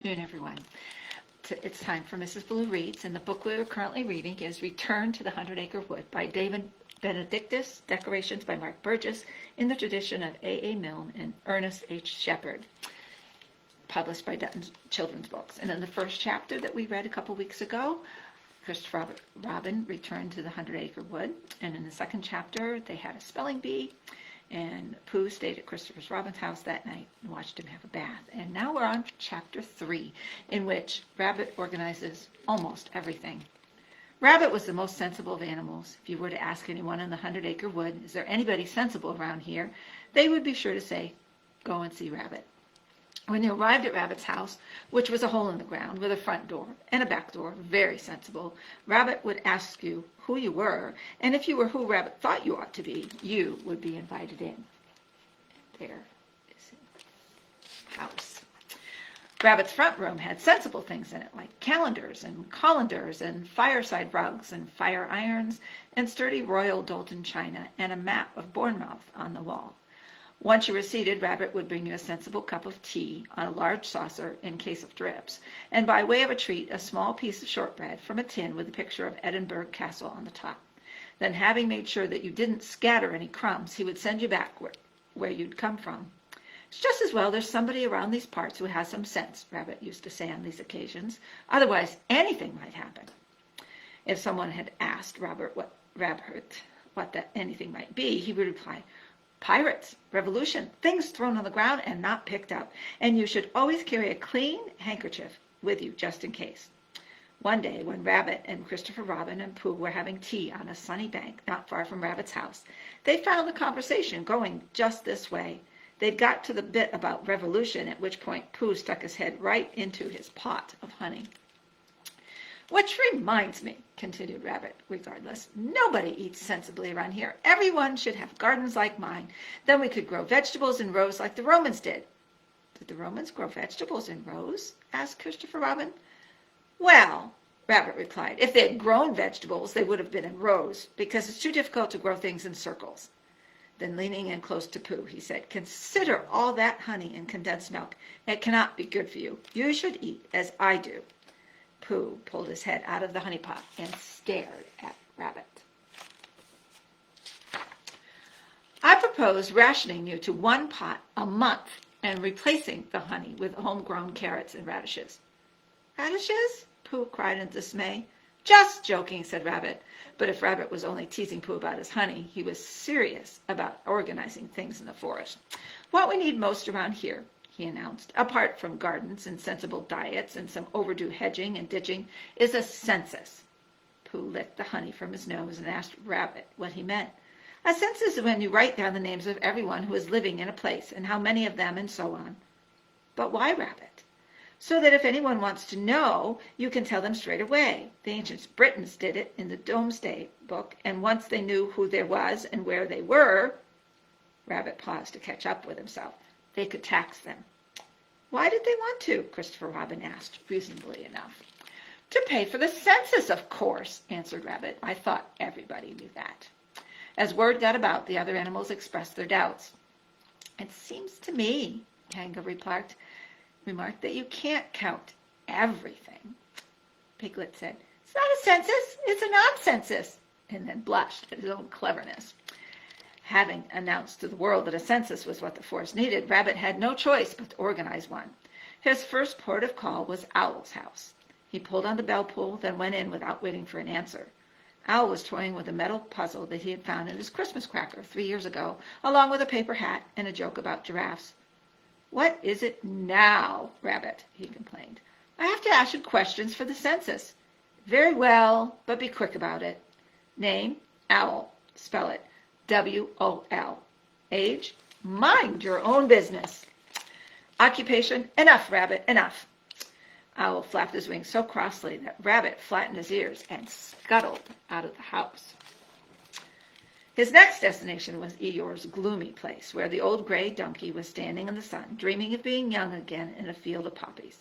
Good afternoon, everyone. It's time for Mrs. Ballou Reads, and the book we are currently reading is Return to the Hundred Acre Wood by David Benedictus, decorations by Mark Burgess, in the tradition of A. Milne and Ernest H. Shepard, published by Dutton Children's Books. And in the first chapter that we read a couple weeks ago, Christopher Robin returned to the Hundred Acre Wood, and in the second chapter they had a spelling bee, and Pooh stayed at Christopher Robin's house that night and watched him have a bath. And now we're on chapter 3, in which Rabbit organizes almost everything. Rabbit was the most sensible of animals. If you were to ask anyone in the 100-acre wood, is there anybody sensible around here, they would be sure to say, go and see Rabbit. When you arrived at Rabbit's house, which was a hole in the ground with a front door and a back door, very sensible, Rabbit would ask you who you were, and if you were who Rabbit thought you ought to be, you would be invited in. There is his house. Rabbit's front room had sensible things in it, like calendars and colanders and fireside rugs and fire irons and sturdy Royal Doulton china and a map of Bournemouth on the wall. Once you were seated, Rabbit would bring you a sensible cup of tea on a large saucer in case of drips, and by way of a treat, a small piece of shortbread from a tin with a picture of Edinburgh Castle on the top. Then, having made sure that you didn't scatter any crumbs, he would send you back where you'd come from. It's just as well there's somebody around these parts who has some sense, Rabbit used to say on these occasions. Otherwise, anything might happen. If someone had asked Rabbit what that anything might be, he would reply, pirates, revolution, things thrown on the ground and not picked up, and you should always carry a clean handkerchief with you just in case. One day, when Rabbit and Christopher Robin and Pooh were having tea on a sunny bank not far from Rabbit's house, they found the conversation going just this way. They'd got to the bit about revolution, at which point Pooh stuck his head right into his pot of honey. Which reminds me, continued Rabbit, regardless, nobody eats sensibly around here. Everyone should have gardens like mine. Then we could grow vegetables in rows like the Romans did. Did the Romans grow vegetables in rows? Asked Christopher Robin. Well, Rabbit replied, if they had grown vegetables, they would have been in rows, because it's too difficult to grow things in circles. Then leaning in close to Pooh, he said, consider all that honey and condensed milk. It cannot be good for you. You should eat as I do. Pooh pulled his head out of the honey pot and stared at Rabbit. I propose rationing you to 1 pot a month and replacing the honey with homegrown carrots and radishes. Radishes? Pooh cried in dismay. Just joking, said Rabbit. But if Rabbit was only teasing Pooh about his honey, he was serious about organizing things in the forest. What we need most around here, he announced, apart from gardens and sensible diets and some overdue hedging and ditching, is a census. Pooh licked the honey from his nose and asked Rabbit what he meant. A census is when you write down the names of everyone who is living in a place and how many of them and so on. But why, Rabbit? So that if anyone wants to know, you can tell them straight away. The ancient Britons did it in the Domesday Book, and once they knew who there was and where they were, Rabbit paused to catch up with himself, they could tax them. Why did they want to? Christopher Robin asked, reasonably enough. To pay for the census, of course, answered Rabbit. I thought everybody knew that. As word got about, the other animals expressed their doubts. It seems to me, Kanga remarked, that you can't count everything. Piglet said, it's not a census, it's a non-census, and then blushed at his own cleverness. Having announced to the world that a census was what the forest needed, Rabbit had no choice but to organize one. His first port of call was Owl's house. He pulled on the bell pull, then went in without waiting for an answer. Owl was toying with a metal puzzle that he had found in his Christmas cracker 3 years ago, along with a paper hat and a joke about giraffes. What is it now, Rabbit? He complained. I have to ask you questions for the census. Very well, but be quick about it. Name, Owl. Spell it. W-O-L. Age? Mind your own business. Occupation? Enough, Rabbit, enough. Owl flapped his wings so crossly that Rabbit flattened his ears and scuttled out of the house. His next destination was Eeyore's gloomy place, where the old gray donkey was standing in the sun, dreaming of being young again in a field of poppies.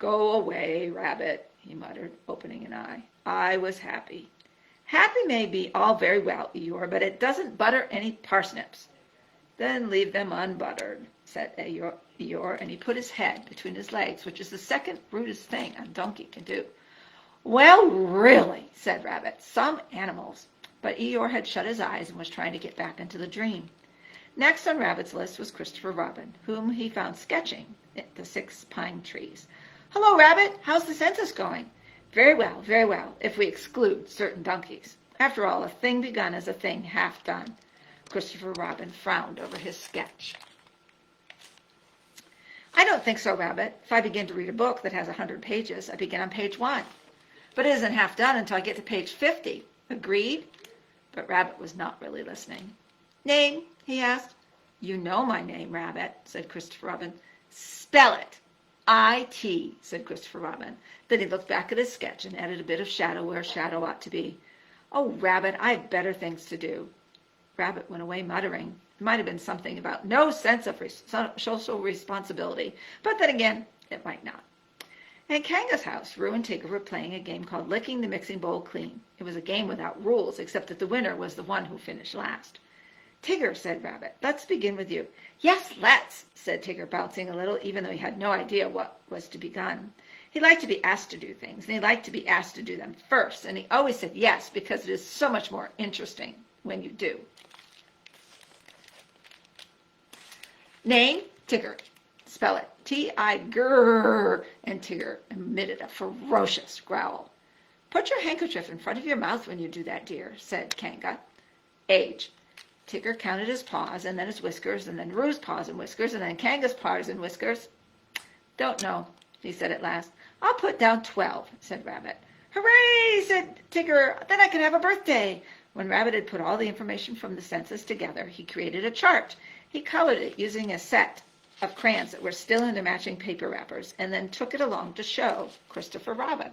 Go away, Rabbit, he muttered, opening an eye. I was happy. Happy may be all very well, Eeyore, but it doesn't butter any parsnips. Then leave them unbuttered. said Eeyore, and he put his head between his legs, which is the second rudest thing a donkey can do. Well, really, said Rabbit, some animals. But Eeyore had shut his eyes and was trying to get back into the dream. Next on Rabbit's list was Christopher Robin, whom he found sketching at the 6 pine trees. Hello, Rabbit. How's the census going? Very well, if we exclude certain donkeys. After all, a thing begun is a thing half done. Christopher Robin frowned over his sketch. I don't think so, Rabbit. If I begin to read a book that has 100 pages, I begin on page 1. But it isn't half done until I get to page 50. Agreed? But Rabbit was not really listening. Name? He asked. You know my name, Rabbit, said Christopher Robin. Spell it. I-T, said Christopher Robin. Then he looked back at his sketch and added a bit of shadow where shadow ought to be. Oh, Rabbit, I have better things to do. Rabbit went away muttering. It might have been something about no sense of social responsibility, but then again, it might not. At Kanga's house, Roo and Tigger were playing a game called Licking the Mixing Bowl Clean. It was a game without rules, except that the winner was the one who finished last. Tigger, said Rabbit, let's begin with you. Yes, let's, said Tigger, bouncing a little, even though he had no idea what was to be done. He liked to be asked to do things, and he liked to be asked to do them first, and he always said yes, because it is so much more interesting when you do. Name, Tigger. Spell it. T-I-G-R, and Tigger emitted a ferocious growl. Put your handkerchief in front of your mouth when you do that, dear, said Kanga. Age. Tigger counted his paws, and then his whiskers, and then Roo's paws and whiskers, and then Kanga's paws and whiskers. Don't know, he said at last. I'll put down 12, said Rabbit. Hooray, said Tigger, then I can have a birthday. When Rabbit had put all the information from the census together, he created a chart. He colored it using a set of crayons that were still in their matching paper wrappers, and then took it along to show Christopher Robin.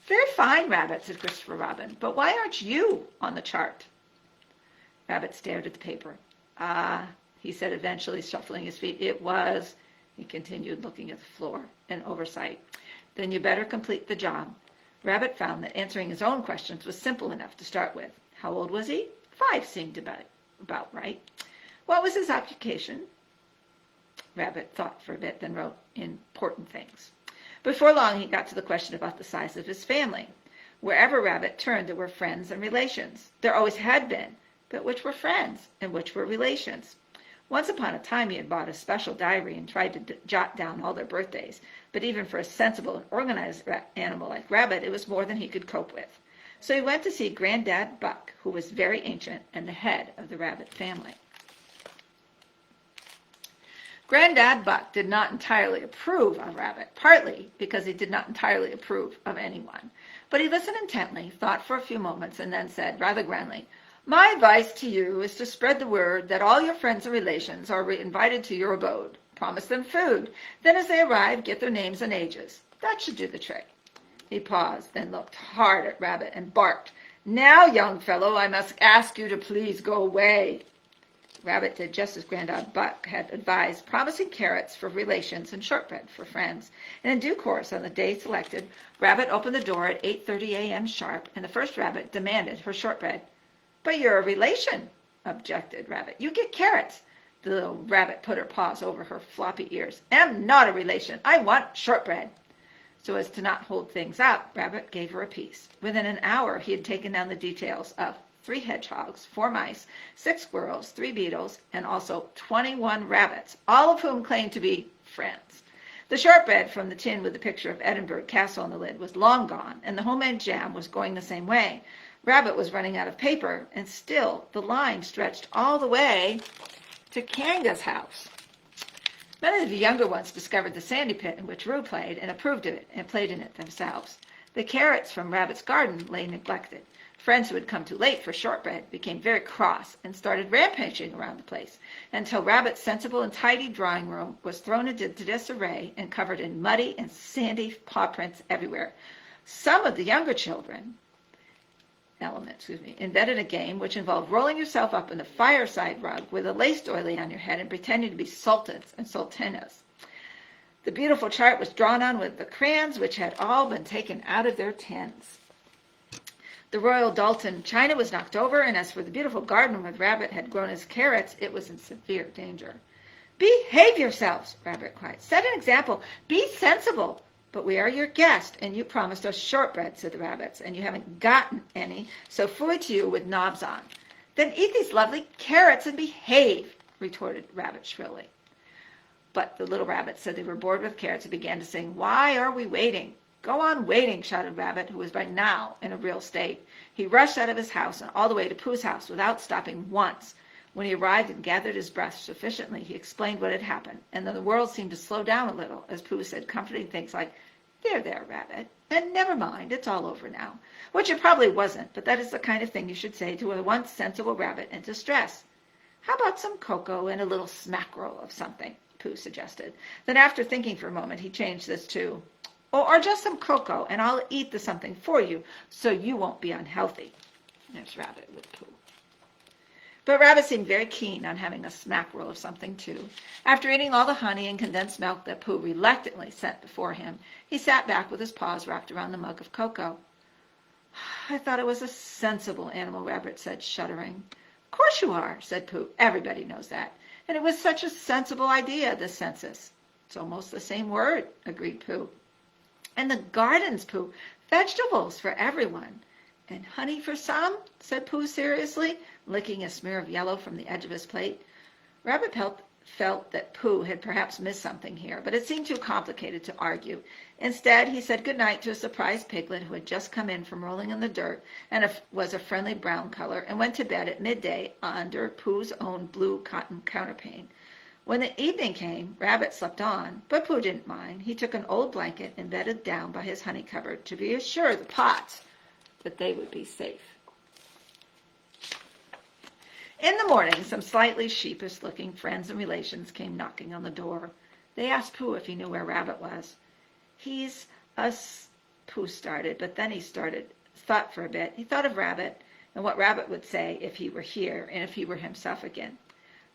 Very fine, Rabbit, said Christopher Robin, but why aren't you on the chart? Rabbit stared at the paper. Ah, he said eventually, shuffling his feet. It was, he continued, looking at the floor, an oversight. Then you better complete the job. Rabbit found that answering his own questions was simple enough to start with. How old was he? 5 seemed about right. What was his occupation? Rabbit thought for a bit, then wrote important things. Before long, he got to the question about the size of his family. Wherever Rabbit turned, there were friends and relations. There always had been, but which were friends and which were relations? Once upon a time, he had bought a special diary and tried to jot down all their birthdays, but even for a sensible and organized animal like Rabbit, it was more than he could cope with. So he went to see Granddad Buck, who was very ancient and the head of the Rabbit family. Granddad Buck did not entirely approve of Rabbit, partly because he did not entirely approve of anyone. But he listened intently, thought for a few moments, and then said, rather grandly, my advice to you is to spread the word that all your friends and relations are invited to your abode. Promise them food. Then as they arrive, get their names and ages. That should do the trick. He paused, then looked hard at Rabbit and barked, Now, young fellow, I must ask you to please go away. Rabbit did just as Granddad Buck had advised, promising carrots for relations and shortbread for friends. And in due course, on the day selected, Rabbit opened the door at 8:30 a.m. sharp, and the first rabbit demanded her shortbread. But you're a relation, objected Rabbit. You get carrots. The little rabbit put her paws over her floppy ears. Am not a relation. I want shortbread. So as to not hold things up, Rabbit gave her a piece. Within an hour, he had taken down the details of 3 hedgehogs, 4 mice, 6 squirrels, 3 beetles, and also 21 rabbits, all of whom claimed to be friends. The shortbread from the tin with the picture of Edinburgh Castle on the lid was long gone, and the homemade jam was going the same way. Rabbit was running out of paper, and still the line stretched all the way to Kanga's house. Many of the younger ones discovered the sandy pit in which Roo played and approved of it and played in it themselves. The carrots from Rabbit's garden lay neglected. Friends who had come too late for shortbread became very cross and started rampaging around the place until Rabbit's sensible and tidy drawing room was thrown into disarray and covered in muddy and sandy paw prints everywhere. Some of the younger children invented a game which involved rolling yourself up in the fireside rug with a lace doily on your head and pretending to be sultans and sultanas. The beautiful chart was drawn on with the crayons which had all been taken out of their tins. The Royal Dalton china was knocked over, and as for the beautiful garden where the rabbit had grown his carrots, it was in severe danger. "Behave yourselves," Rabbit cried. "Set an example. Be sensible." "But we are your guest, and you promised us shortbread," said the rabbits, "and you haven't gotten any, so phooey to you with knobs on." "Then eat these lovely carrots and behave," retorted Rabbit shrilly. But the little rabbits said they were bored with carrots and began to sing, "Why are we waiting?" "Go on waiting," shouted Rabbit, who was by now in a real state. He rushed out of his house and all the way to Pooh's house without stopping once. When he arrived and gathered his breath sufficiently, he explained what had happened, and then the world seemed to slow down a little as Pooh said comforting things like, There, Rabbit, and never mind, it's all over now," which it probably wasn't, but that is the kind of thing you should say to a once sensible rabbit in distress. "How about some cocoa and a little smackerel of something?" Pooh suggested. Then after thinking for a moment, he changed this to, or just some cocoa, and I'll eat the something for you so you won't be unhealthy." There's Rabbit with Pooh. But Rabbit seemed very keen on having a smackerel of something, too. After eating all the honey and condensed milk that Pooh reluctantly set before him, he sat back with his paws wrapped around the mug of cocoa. "I thought it was a sensible animal," Rabbit said, shuddering. "Of course you are," said Pooh. "Everybody knows that. And it was such a sensible idea, the census." "It's almost the same word," agreed Pooh. "And the gardens, Pooh. Vegetables for everyone." "And honey for some?" said Pooh seriously, licking a smear of yellow from the edge of his plate. Rabbit felt that Pooh had perhaps missed something here, but it seemed too complicated to argue. Instead, he said good night to a surprised piglet who had just come in from rolling in the dirt and was a friendly brown color, and went to bed at midday under Pooh's own blue cotton counterpane. When the evening came, Rabbit slept on, but Pooh didn't mind. He took an old blanket and bedded down by his honey cupboard to reassure the pots that they would be safe. In the morning, some slightly sheepish-looking friends and relations came knocking on the door. They asked Pooh if he knew where Rabbit was. "He's Pooh started, but then he thought for a bit. He thought of Rabbit and what Rabbit would say if he were here and if he were himself again.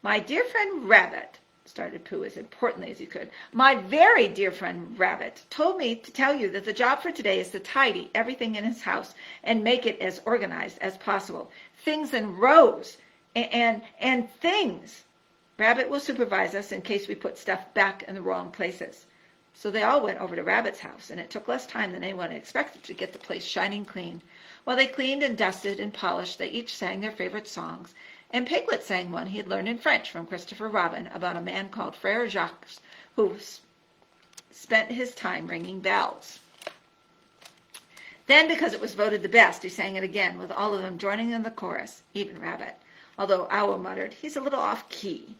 "My dear friend Rabbit," started Pooh as importantly as he could, "my very dear friend Rabbit told me to tell you that the job for today is to tidy everything in his house and make it as organized as possible. Things in rows and things. Rabbit will supervise us in case we put stuff back in the wrong places." So they all went over to Rabbit's house, and it took less time than anyone expected to get the place shining clean. While they cleaned and dusted and polished, they each sang their favorite songs, and Piglet sang one he had learned in French from Christopher Robin about a man called Frere Jacques who spent his time ringing bells. Then, because it was voted the best, he sang it again, with all of them joining in the chorus, even Rabbit, although Owl muttered, "He's a little off-key,"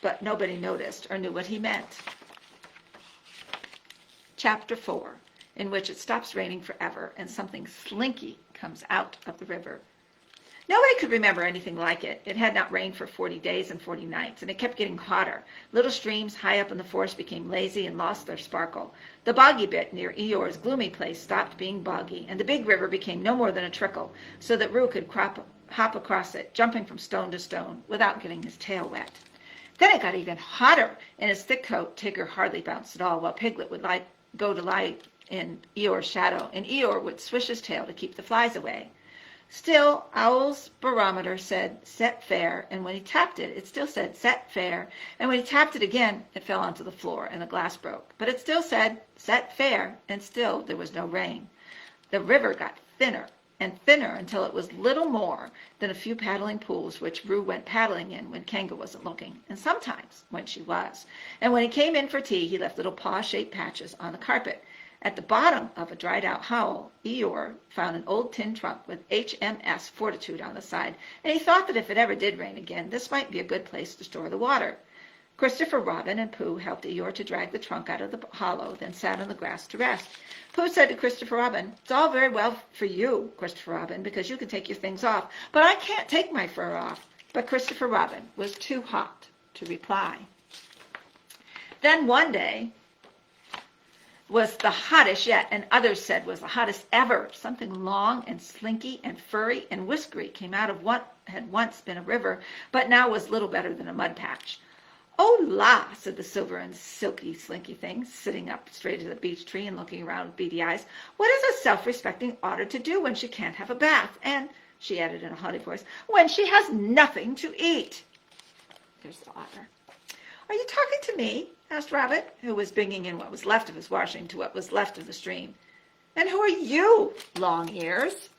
but nobody noticed or knew what he meant. Chapter 4, in which it stops raining forever and something slinky comes out of the river. Nobody could remember anything like it. It had not rained for 40 days and 40 nights, and it kept getting hotter. Little streams high up in the forest became lazy and lost their sparkle. The boggy bit near Eeyore's gloomy place stopped being boggy, and the big river became no more than a trickle, so that Roo could hop across it, jumping from stone to stone, without getting his tail wet. Then it got even hotter. In his thick coat, Tigger hardly bounced at all, while Piglet would go to lie in Eeyore's shadow, and Eeyore would swish his tail to keep the flies away. Still, Owl's barometer said "set fair," and when he tapped it, it still said "set fair," and when he tapped it again, it fell onto the floor and the glass broke. But it still said "set fair," and still there was no rain. The river got thinner and thinner until it was little more than a few paddling pools which Roo went paddling in when Kanga wasn't looking, and sometimes when she was. And when he came in for tea, he left little paw-shaped patches on the carpet. At the bottom of a dried-out howl, Eeyore found an old tin trunk with HMS Fortitude on the side, and he thought that if it ever did rain again, this might be a good place to store the water. Christopher Robin and Pooh helped Eeyore to drag the trunk out of the hollow, then sat on the grass to rest. Pooh said to Christopher Robin, "It's all very well for you, Christopher Robin, because you can take your things off, but I can't take my fur off." But Christopher Robin was too hot to reply. Then one day was the hottest yet, and others said was the hottest ever. Something long and slinky and furry and whiskery came out of what had once been a river, but now was little better than a mud patch. "Oh, la," said the silver and silky slinky thing, sitting up straight as a beech tree and looking around with beady eyes. "What is a self-respecting otter to do when she can't have a bath? And," she added in a haughty voice, "when she has nothing to eat?" There's the otter. "Are you talking to me?" asked Rabbit, who was bringing in what was left of his washing to what was left of the stream. "And who are you, Long Ears?"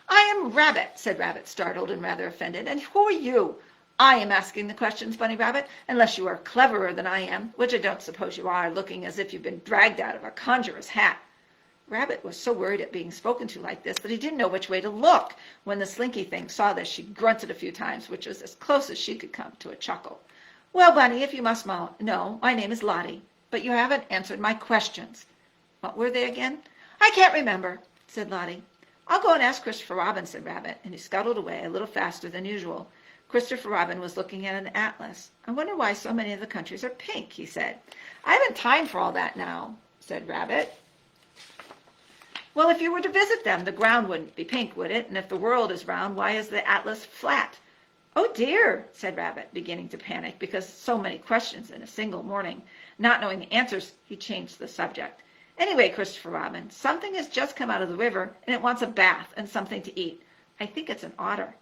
"I am Rabbit," said Rabbit, startled and rather offended. "And who are you?" "I am asking the questions, Bunny Rabbit, unless you are cleverer than I am, which I don't suppose you are, looking as if you've been dragged out of a conjurer's hat." Rabbit was so worried at being spoken to like this that he didn't know which way to look. When the slinky thing saw this, she grunted a few times, which was as close as she could come to a chuckle. "Well, Bunny, if you must know, my name is Lottie, but you haven't answered my questions." "What were they again?" "I can't remember," said Lottie. "I'll go and ask Christopher Robin," said Rabbit, and he scuttled away a little faster than usual. Christopher Robin was looking at an atlas. "I wonder why so many of the countries are pink," he said. "I haven't time for all that now," said Rabbit. "Well, if you were to visit them, the ground wouldn't be pink, would it? And if the world is round, why is the atlas flat?" "Oh, dear," said Rabbit, beginning to panic because so many questions in a single morning. Not knowing the answers, he changed the subject. "Anyway, Christopher Robin, something has just come out of the river, and it wants a bath and something to eat. I think it's an otter."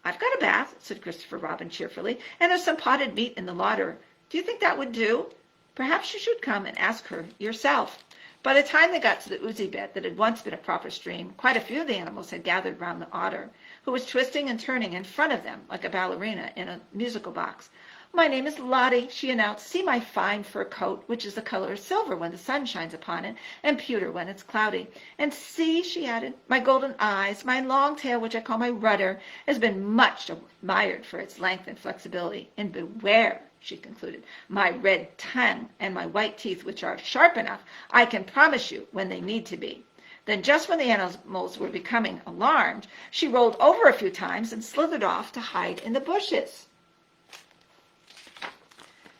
"I've got a bath," said Christopher Robin cheerfully, "and there's some potted meat in the larder. Do you think that would do? Perhaps you should come and ask her yourself." By the time they got to the oozy bed that had once been a proper stream, quite a few of the animals had gathered round the otter, who was twisting and turning in front of them like a ballerina in a musical box. "My name is Lottie," she announced. "See my fine fur coat, which is the color of silver when the sun shines upon it, and pewter when it's cloudy. And see," she added, "my golden eyes, my long tail, which I call my rudder, has been much admired for its length and flexibility. And beware," she concluded, "my red tongue and my white teeth, which are sharp enough, I can promise you, when they need to be." Then, just when the animals were becoming alarmed, she rolled over a few times and slithered off to hide in the bushes.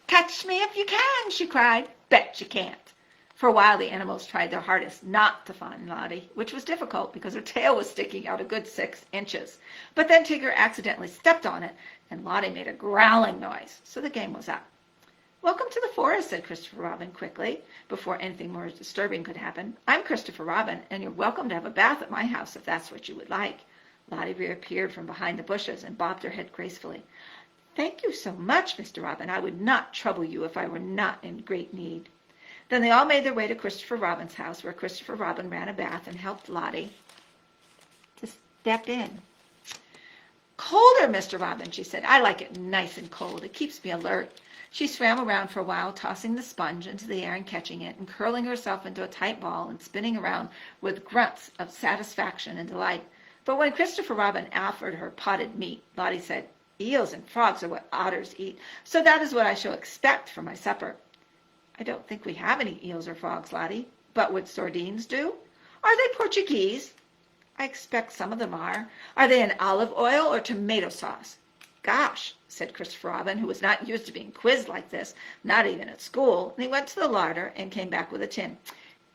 "Catch me if you can," she cried. "Bet you can't." For a while the animals tried their hardest not to find Lottie, which was difficult because her tail was sticking out a good 6 inches. But then Tigger accidentally stepped on it, and Lottie made a growling noise, so the game was up. "Welcome to the forest," said Christopher Robin quickly, before anything more disturbing could happen. "I'm Christopher Robin, and you're welcome to have a bath at my house if that's what you would like." Lottie reappeared from behind the bushes and bobbed her head gracefully. "Thank you so much, Mr. Robin. I would not trouble you if I were not in great need." Then they all made their way to Christopher Robin's house, where Christopher Robin ran a bath and helped Lottie to step in. "Colder, Mr. Robin," she said. "I like it nice and cold. It keeps me alert." She swam around for a while, tossing the sponge into the air and catching it, and curling herself into a tight ball and spinning around with grunts of satisfaction and delight. But when Christopher Robin offered her potted meat, Lottie said, "Eels and frogs are what otters eat, so that is what I shall expect for my supper." "I don't think we have any eels or frogs, Lottie, but would sardines do?" "Are they Portuguese?" "I expect some of them are." "Are they in olive oil or tomato sauce?" "Gosh," said Christopher Robin, who was not used to being quizzed like this, not even at school, and he went to the larder and came back with a tin.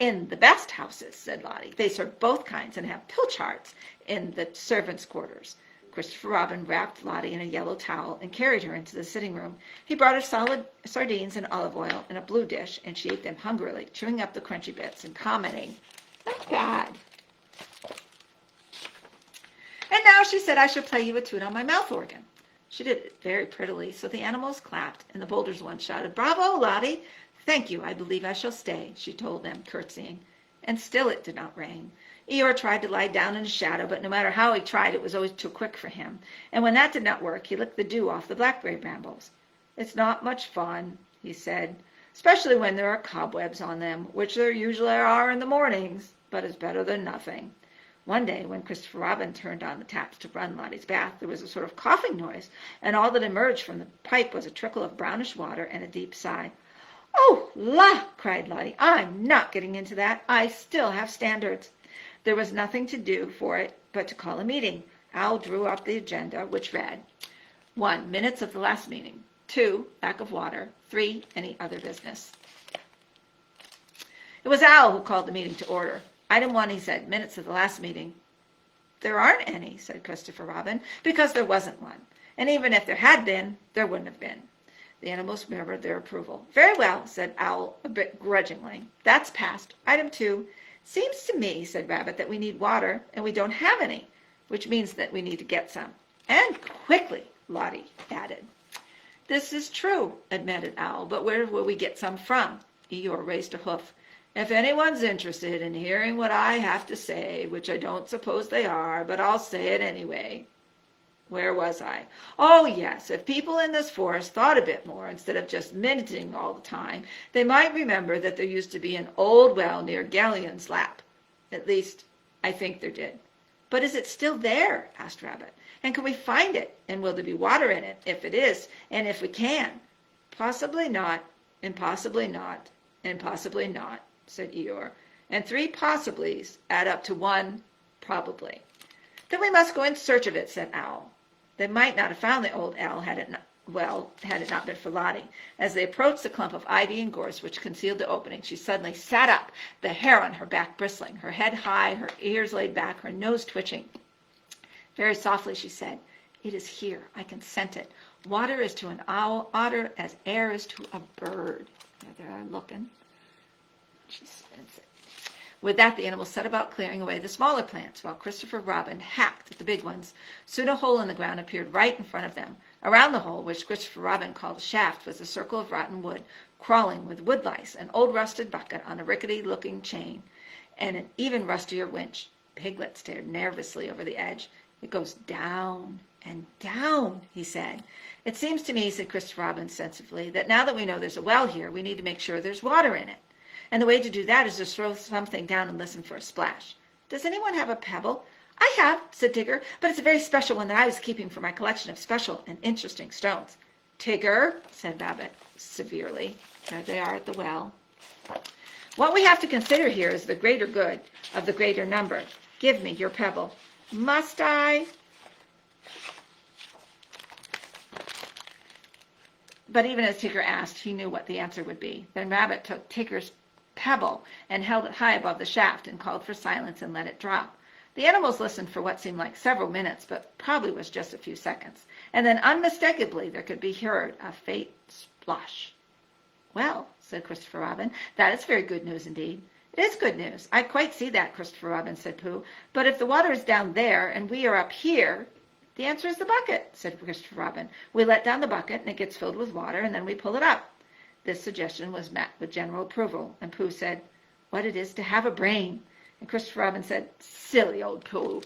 "In the best houses," said Lottie, "they serve both kinds and have pilchards in the servants' quarters." Christopher Robin wrapped Lottie in a yellow towel and carried her into the sitting room. He brought her solid sardines and olive oil in a blue dish, and she ate them hungrily, chewing up the crunchy bits and commenting, "Not bad." "And now," she said, "I shall play you a tune on my mouth organ." She did it very prettily, so the animals clapped, and the boulders one shouted, "Bravo, Lottie!" "Thank you, I believe I shall stay," she told them, curtsying. And still it did not rain. Eeyore tried to lie down in the shadow, but no matter how he tried, it was always too quick for him. And when that did not work, he licked the dew off the blackberry brambles. "It's not much fun," he said, "especially when there are cobwebs on them, which there usually are in the mornings, but it's better than nothing." One day, when Christopher Robin turned on the taps to run Lottie's bath, there was a sort of coughing noise, and all that emerged from the pipe was a trickle of brownish water and a deep sigh. "Oh, la!" cried Lottie. "I'm not getting into that. I still have standards." There was nothing to do for it but to call a meeting. Al drew up the agenda, which read, 1. Minutes of the last meeting. 2. Lack of water. 3. Any other business. It was Al who called the meeting to order. Item 1, he said, minutes of the last meeting. "There aren't any," said Christopher Robin, "because there wasn't one. And even if there had been, there wouldn't have been. The animals murmured their approval. Very well, said Owl, a bit grudgingly. That's passed. Item 2. Seems to me, said Rabbit, that we need water, and we don't have any, which means that we need to get some. And quickly, Lottie added. This is true, admitted Owl, but where will we get some from? Eeyore raised a hoof. If anyone's interested in hearing what I have to say, which I don't suppose they are, but I'll say it anyway. Where was I? Oh, yes, if people in this forest thought a bit more instead of just minuting all the time, they might remember that there used to be an old well near Galleon's lap. At least, I think there did. But is it still there? Asked Rabbit. And can we find it? And will there be water in it, if it is, and if we can? Possibly not, and possibly not, and possibly not, said Eeyore. And 3 possiblies add up to 1 probably. Then we must go in search of it, said Owl. They might not have found the old owl had it not been for Lottie. As they approached the clump of ivy and gorse which concealed the opening, she suddenly sat up, the hair on her back bristling, her head high, her ears laid back, her nose twitching. Very softly she said, It is here. I can scent it. Water is to an owl, otter as air is to a bird. There they are looking. She scents it. With that, the animals set about clearing away the smaller plants, while Christopher Robin hacked at the big ones. Soon a hole in the ground appeared right in front of them. Around the hole, which Christopher Robin called a shaft, was a circle of rotten wood, crawling with wood lice, an old rusted bucket on a rickety-looking chain, and an even rustier winch. Piglet stared nervously over the edge. It goes down and down, he said. It seems to me, said Christopher Robin sensibly, that now that we know there's a well here, we need to make sure there's water in it. And the way to do that is to throw something down and listen for a splash. Does anyone have a pebble? I have, said Tigger, but it's a very special one that I was keeping for my collection of special and interesting stones. Tigger, said Rabbit severely. There they are at the well. What we have to consider here is the greater good of the greater number. Give me your pebble. Must I? But even as Tigger asked, he knew what the answer would be. Then Rabbit took Tigger's pebble and held it high above the shaft and called for silence and let it drop. The animals listened for what seemed like several minutes, but probably was just a few seconds. And then unmistakably there could be heard a faint splosh. Well, said Christopher Robin, that is very good news indeed. It is good news. I quite see that, Christopher Robin, said Pooh. But if the water is down there and we are up here, the answer is the bucket, said Christopher Robin. We let down the bucket and it gets filled with water and then we pull it up. This suggestion was met with general approval, and Pooh said, What it is to have a brain. And Christopher Robin said, Silly old Pooh,